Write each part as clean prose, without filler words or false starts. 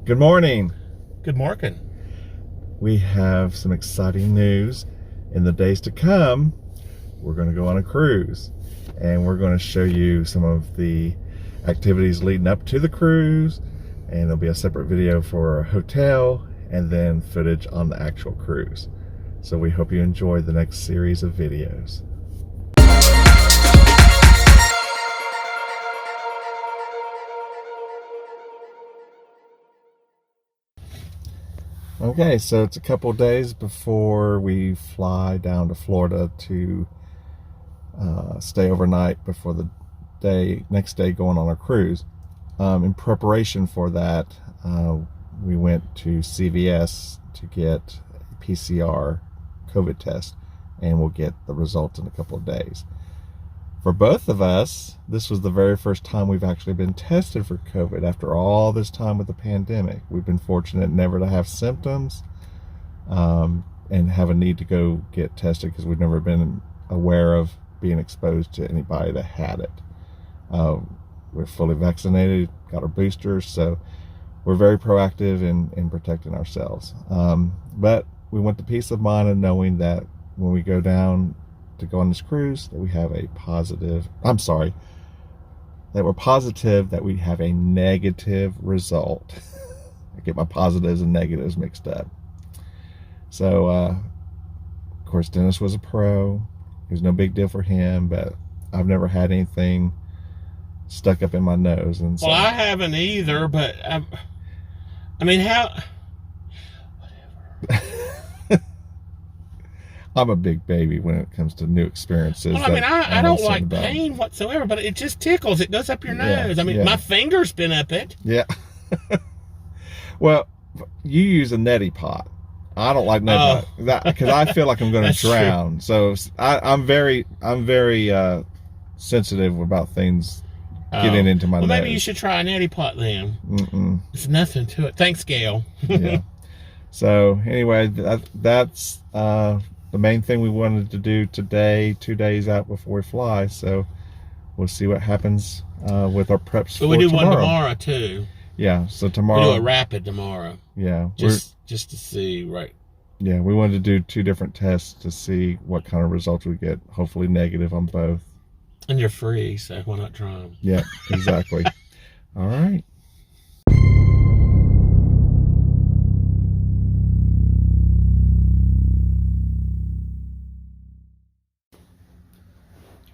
Good morning. Good morning. We have some exciting news. In the days to come, we're going to go on a cruise, and we're going to show you some of the activities leading up to the cruise, and there'll be a separate video for a hotel and then footage on the actual cruise. So we hope you enjoy the next series of videos. Okay, so it's a couple days before we fly down to Florida to stay overnight before the next day going on our cruise. In preparation for that, we went to CVS to get a PCR COVID test, and we'll get the results in a couple of days. For both of us, this was the very first time we've actually been tested for COVID after all this time with the pandemic. We've been fortunate never to have symptoms and have a need to go get tested because we've never been aware of being exposed to anybody that had it. We're fully vaccinated, got our boosters, so we're very proactive in protecting ourselves. But we want the peace of mind of knowing that when we go down to go on this cruise, that we have a positive, that we're positive that we have a negative result. I get my positives and negatives mixed up. So, of course, Dennis was a pro. It was no big deal for him, but I've never had anything stuck up in my nose. And so, well, I haven't either, but I mean, how? Whatever. I'm a big baby when it comes to new experiences. Well, I mean, I don't like pain whatsoever, but it just tickles. It goes up your nose. I mean, my finger's been up it. Yeah. Well, you use a neti pot. I don't like neti pot because I feel like I'm going to drown. True. So I'm very sensitive about things getting into my nose. Well, maybe you should try a neti pot then. There's nothing to it. Thanks, Gail. Yeah. So anyway, that's the main thing we wanted to do today, 2 days out before we fly. So we'll see what happens with our preps. But we do one tomorrow too. Yeah, so tomorrow we do a rapid tomorrow. Yeah, just to see, right? Yeah, we wanted to do 2 different tests to see what kind of results we get. Hopefully negative on both. And you're free, so why not try them? Yeah, exactly. All right.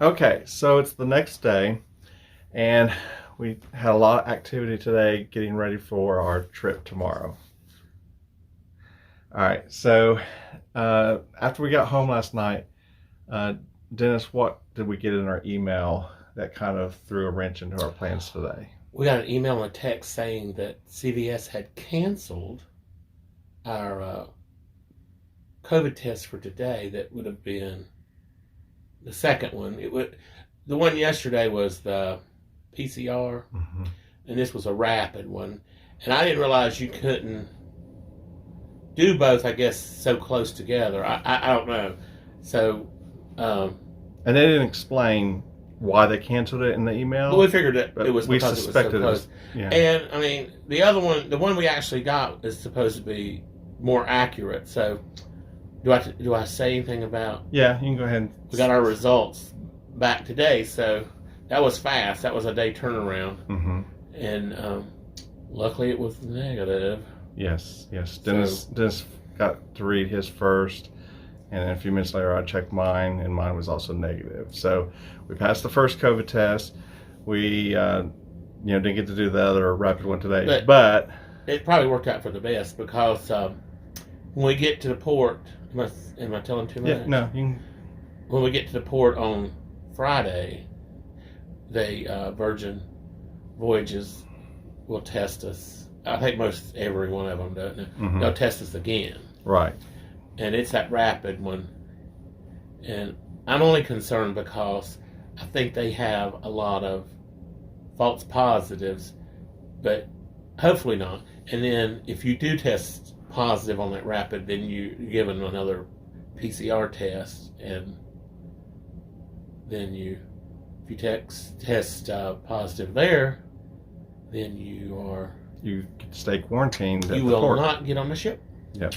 Okay, so it's the next day, and we had a lot of activity today getting ready for our trip tomorrow. All right, so after we got home last night, Dennis, what did we get in our email that kind of threw a wrench into our plans today? We got an email and a text saying that CVS had canceled our COVID test for today. That would have been the second one. The one yesterday was the PCR, and this was a rapid one. And I didn't realize you couldn't do both, I guess, so close together. I don't know. So, and they didn't explain why they canceled it in the email. Well, we figured that it was because it was so close. Yeah. And I mean, the other one, the one we actually got, is supposed to be more accurate. So, do I say anything about? Yeah, you can go ahead. We got our results back today, so that was fast. That was a day turnaround, and luckily it was negative. Yes. Dennis got to read his first, and then a few minutes later I checked mine, and mine was also negative. So we passed the first COVID test. We didn't get to do the other rapid one today, but it probably worked out for the best because when we get to the port, am I telling too much? Yeah, no. You can... When we get to the port on Friday, Virgin Voyages will test us. I think most every one of them doesn't. They'll test us again. Right. And it's that rapid one. And I'm only concerned because I think they have a lot of false positives, but hopefully not. And then if you do test positive on that rapid, then you're given another PCR test, and then if you test positive there, then you are you get to stay quarantined at You the will port. not get on the ship. Yep.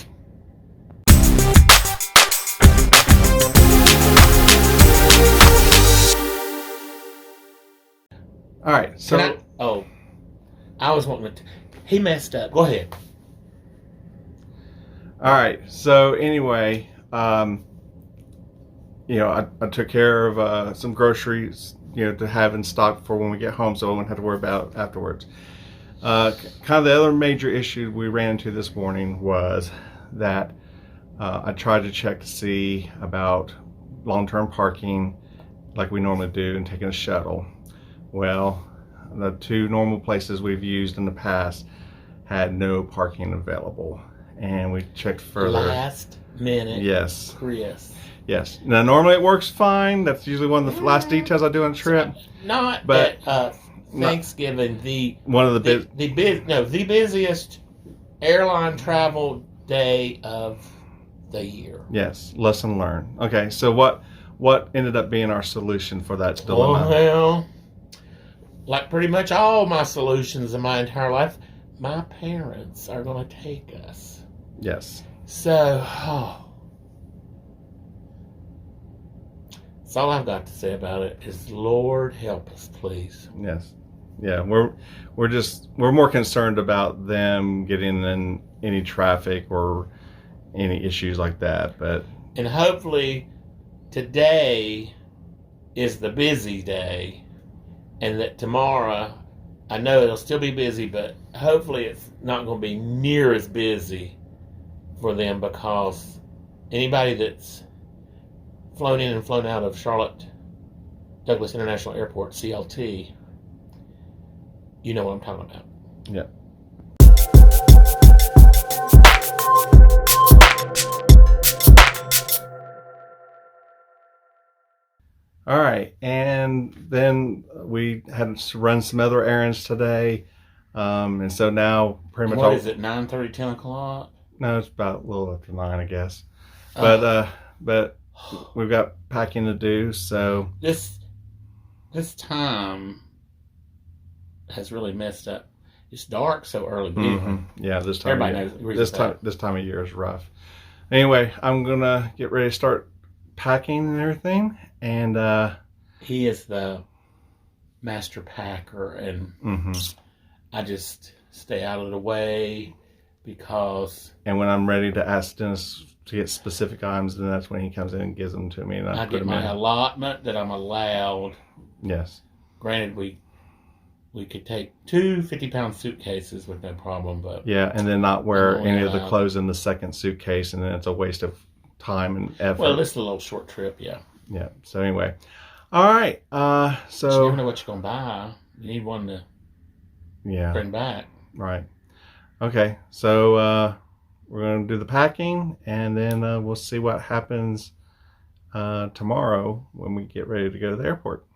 All right, so I was wanting to. He messed up. Go ahead. all right, so anyway, I took care of some groceries, to have in stock for when we get home, so I wouldn't have to worry about it afterwards. Kind of the other major issue we ran into this morning was that I tried to check to see about long-term parking like we normally do and taking a shuttle. Well, the two normal places we've used in the past had no parking available, and we checked further. Last minute. Yes. Chris. Yes. Now, normally it works fine. That's usually one of the last details I do on a trip. Not but at Thanksgiving. The busiest airline travel day of the year. Yes. Lesson learned. Okay. So what ended up being our solution for that dilemma? Well, like pretty much all my solutions in my entire life, my parents are going to take us. Yes. So, that's all I've got to say about it is, Lord help us, please. Yes. Yeah. We're more concerned about them getting in any traffic or any issues like that. And hopefully today is the busy day, and that tomorrow, I know it'll still be busy, but hopefully it's not going to be near as busy for them, because anybody that's flown in and flown out of Charlotte Douglas International Airport, CLT, you know what I'm talking about. Yeah. All right, and then we had to run some other errands today, and so now pretty much. What is it? 9:30, 10 o'clock? No, it's about a little after 9, I guess. But we've got packing to do. So this time has really messed up. It's dark so early. Yeah, this time. Everybody knows this time of year is rough. Anyway, I'm gonna get ready to start packing and everything, and he is the master packer, and I just stay out of the way, because and when I'm ready to ask Dennis to get specific items, then that's when he comes in and gives them to me, and I get my allotment that I'm allowed. Yes. Granted, we could take 2 50-pound suitcases with no problem, but yeah, and then not wear any of the clothes in the second suitcase, and then it's a waste of time and effort. Well, this is a little short trip, yeah. Yeah. So anyway, all right. So you never know what you're gonna buy. You need one to bring back. Right. Okay. So we're gonna do the packing, and then we'll see what happens tomorrow when we get ready to go to the airport.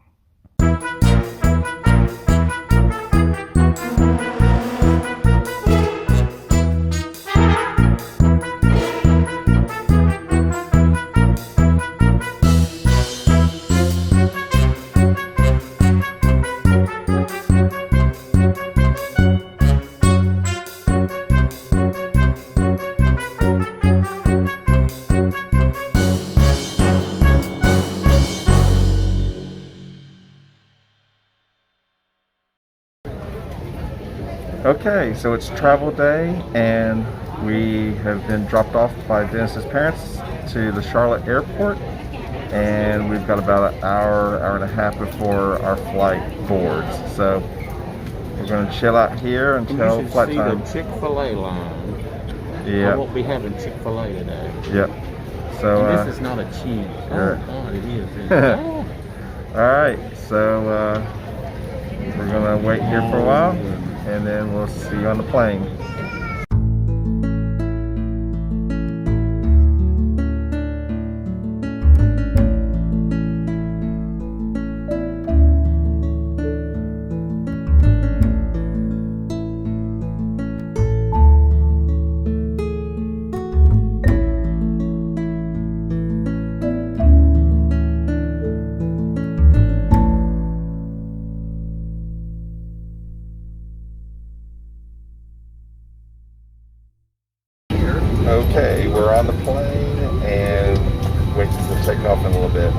Okay, so it's travel day, and we have been dropped off by Dennis's parents to the Charlotte airport, and we've got about an hour and a half before our flight boards. So we're going to chill out here until flight time. You should see the Chick-fil-A line. Yeah. I won't be having Chick-fil-A today. Yep. So this is not a cheat. Sure. Oh God, it is. All right, so we're going to wait here for a while, and then we'll see you on the plane. Okay, we're on the plane and we'll take off in a little bit.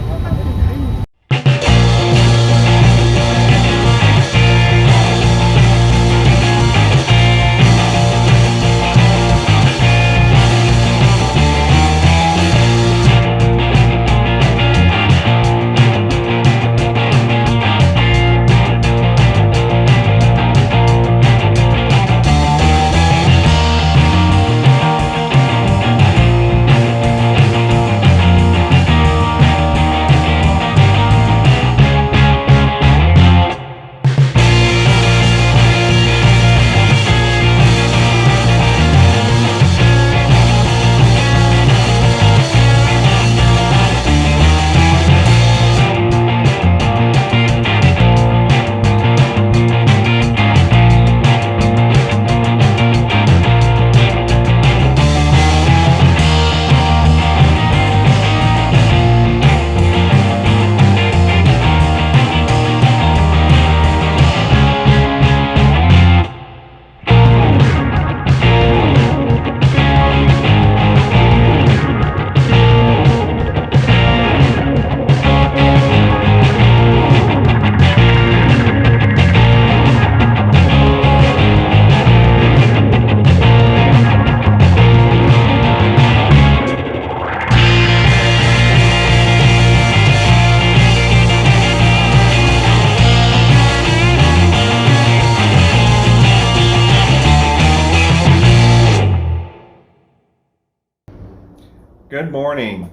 Good morning.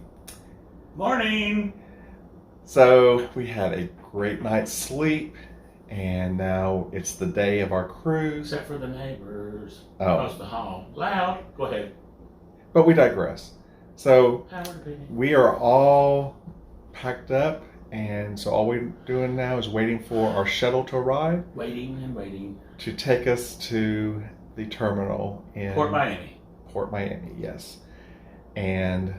Morning. So we had a great night's sleep, and now it's the day of our cruise. Except for the neighbors Oh. across the hall. Loud. Go ahead. But we digress. So Howard Beatty. we are all packed up, and so all we're doing now is waiting for our shuttle to arrive Waiting and waiting. to take us to the terminal in Port Miami. Port Miami, yes. And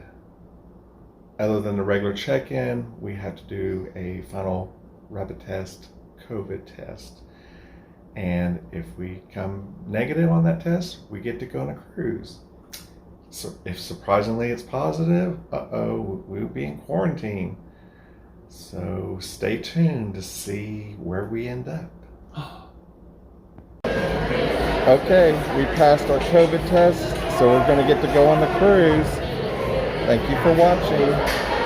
other than the regular check-in, we had to do a final rapid test, COVID test. And if we come negative on that test, we get to go on a cruise. So if surprisingly it's positive, we'll be in quarantine. So stay tuned to see where we end up. Okay, we passed our COVID test, so we're going to get to go on the cruise. Thank you for watching.